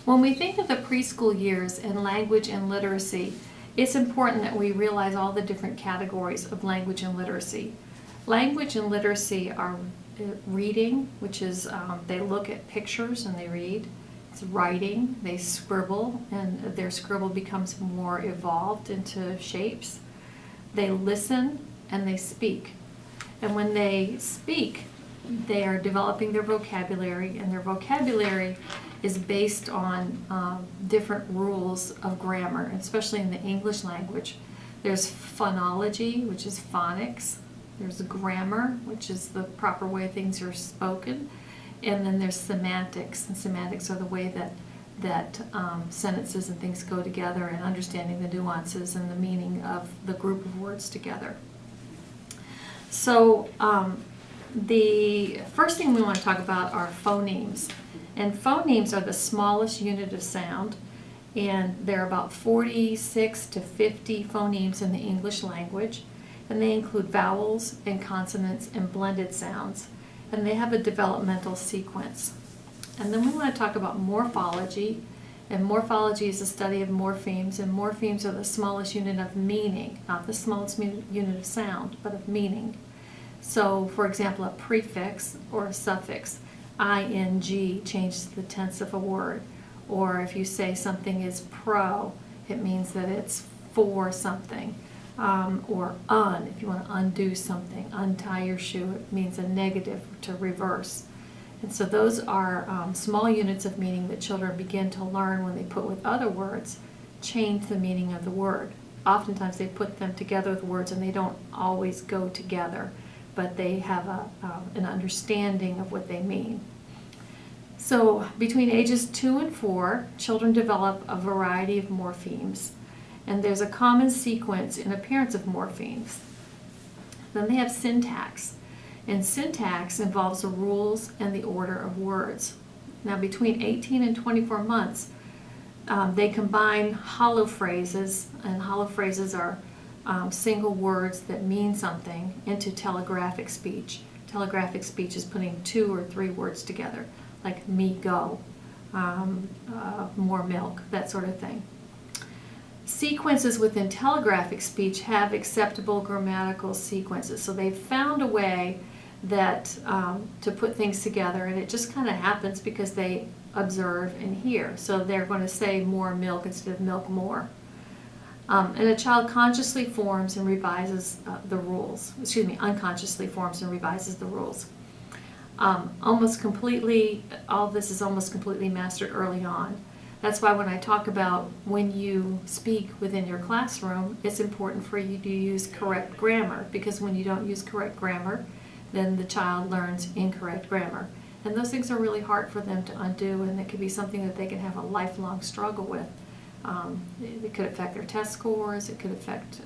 When we think of the preschool years and language and literacy, it's important that we realize all the different categories of language and literacy. Language and literacy are reading, which is they look at pictures and they read. It's writing, they scribble, and their scribble becomes more evolved into shapes. They listen and they speak. And when they speak, they are developing their vocabulary, and their vocabulary is based on different rules of grammar, especially in the English language. There's phonology, which is phonics. There's grammar, which is the proper way things are spoken. And then there's semantics, and semantics are the way that sentences and things go together, and understanding the nuances and the meaning of the group of words together. So the first thing we want to talk about are phonemes. And phonemes are the smallest unit of sound, and there are about 46 to 50 phonemes in the English language, and they include vowels and consonants and blended sounds, and they have a developmental sequence. And then we want to talk about morphology, and morphology is the study of morphemes, and morphemes are the smallest unit of meaning, not the smallest unit of sound, but of meaning. So, for example, a prefix or a suffix, ing, changes the tense of a word. Or if you say something is pro, it means that it's for something. Or if you want to undo something, untie your shoe, it means a negative, to reverse. And so those are small units of meaning that children begin to learn when they put with other words, change the meaning of the word. Oftentimes they put them together with words and they don't always go together, but they have an understanding of what they mean. So between ages 2 and 4, children develop a variety of morphemes, and there's a common sequence in appearance of morphemes. Then they have syntax, and syntax involves the rules and the order of words. Now between 18 and 24 months, they combine hollow phrases, and hollow phrases are single words that mean something, into telegraphic speech. Telegraphic speech is putting 2 or 3 words together, like me go, more milk, that sort of thing. Sequences within telegraphic speech have acceptable grammatical sequences, so they've found a way that to put things together, and it just kind of happens because they observe and hear. So they're going to say more milk instead of milk more. And a child consciously forms and revises the rules. Unconsciously forms and revises the rules. Almost completely, all this is almost completely mastered early on. That's why when I talk about when you speak within your classroom, it's important for you to use correct grammar, because when you don't use correct grammar, then the child learns incorrect grammar. And those things are really hard for them to undo, and it could be something that they can have a lifelong struggle with. It could affect their test scores, it could affect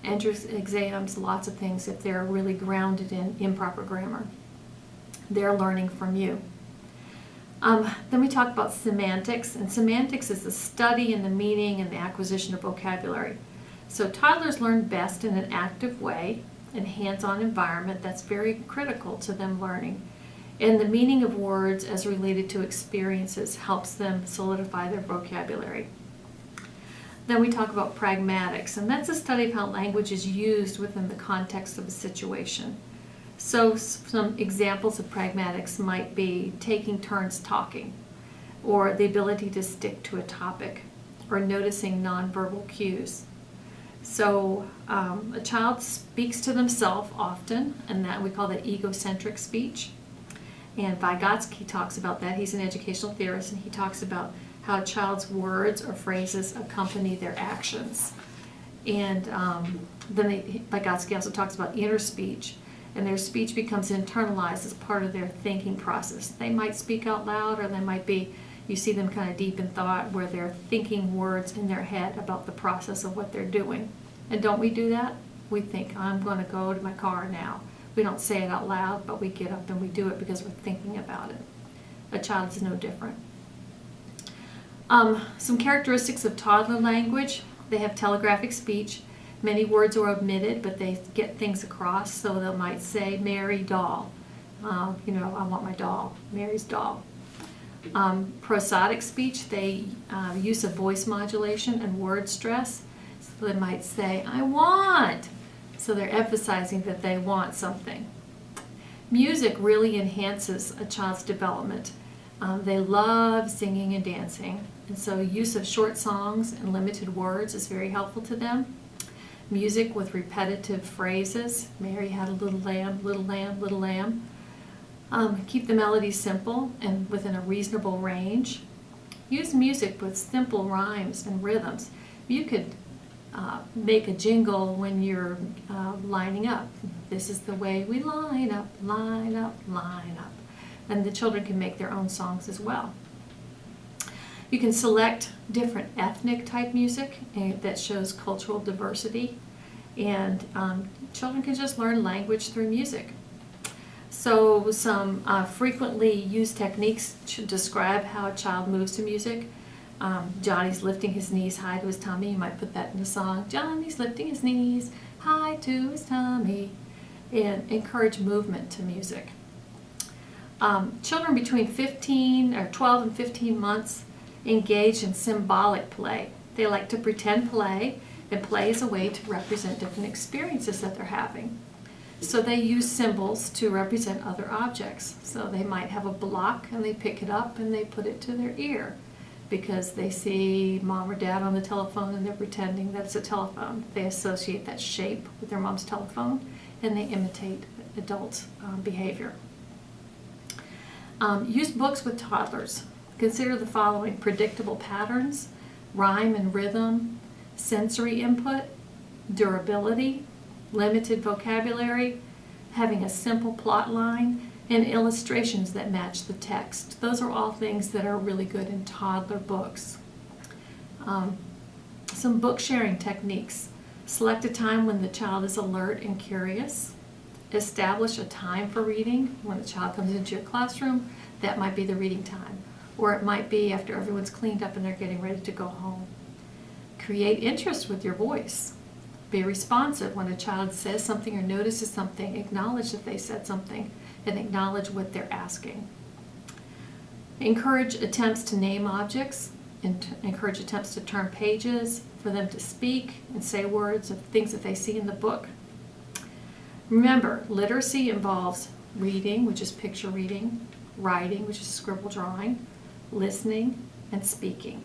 entrance exams, lots of things if they're really grounded in improper grammar. They're learning from you. Then we talk about semantics, and semantics is the study and the meaning and the acquisition of vocabulary. So toddlers learn best in an active way, in a hands-on environment. That's very critical to them learning. And the meaning of words as related to experiences helps them solidify their vocabulary. Then we talk about pragmatics, and that's a study of how language is used within the context of a situation. So some examples of pragmatics might be taking turns talking, or the ability to stick to a topic, or noticing nonverbal cues. So a child speaks to themselves often, and that we call that egocentric speech. And Vygotsky talks about that. He's an educational theorist, and he talks about how a child's words or phrases accompany their actions. And then Vygotsky also talks about inner speech, and their speech becomes internalized as part of their thinking process. They might speak out loud, or they might be, you see them kind of deep in thought where they're thinking words in their head about the process of what they're doing. And don't we do that? We think, I'm going to go to my car now. We don't say it out loud, but we get up and we do it because we're thinking about it. A child is no different. Some characteristics of toddler language: they have telegraphic speech. Many words are omitted, but they get things across, so they might say, Mary doll. I want my doll, Mary's doll. Prosodic speech, they use of voice modulation and word stress. So they might say, I want. So they're emphasizing that they want something. Music really enhances a child's development. They love singing and dancing, and so use of short songs and limited words is very helpful to them. Music with repetitive phrases, Mary had a little lamb, little lamb, little lamb. Keep the melody simple and within a reasonable range. Use music with simple rhymes and rhythms. You could make a jingle when you're lining up. This is the way we line up, line up, line up. And the children can make their own songs as well. You can select different ethnic type music that shows cultural diversity, and children can just learn language through music. So some frequently used techniques to describe how a child moves to music. Johnny's lifting his knees high to his tummy. You might put that in the song. Johnny's lifting his knees high to his tummy. And encourage movement to music. Children between 12 and 15 months engage in symbolic play. They like to pretend play, and play is a way to represent different experiences that they're having. So they use symbols to represent other objects. So they might have a block and they pick it up and they put it to their ear because they see mom or dad on the telephone and they're pretending that it's a telephone. They associate that shape with their mom's telephone and they imitate adult behavior. Use books with toddlers. Consider the following: predictable patterns, rhyme and rhythm, sensory input, durability, limited vocabulary, having a simple plot line, and illustrations that match the text. Those are all things that are really good in toddler books. Some book sharing techniques. Select a time when the child is alert and curious. Establish a time for reading. When a child comes into your classroom, that might be the reading time. Or it might be after everyone's cleaned up and they're getting ready to go home. Create interest with your voice. Be responsive when a child says something or notices something. Acknowledge that they said something and acknowledge what they're asking. Encourage attempts to name objects and encourage attempts to turn pages, for them to speak and say words of things that they see in the book. Remember, literacy involves reading, which is picture reading, writing, which is scribble drawing, listening, and speaking.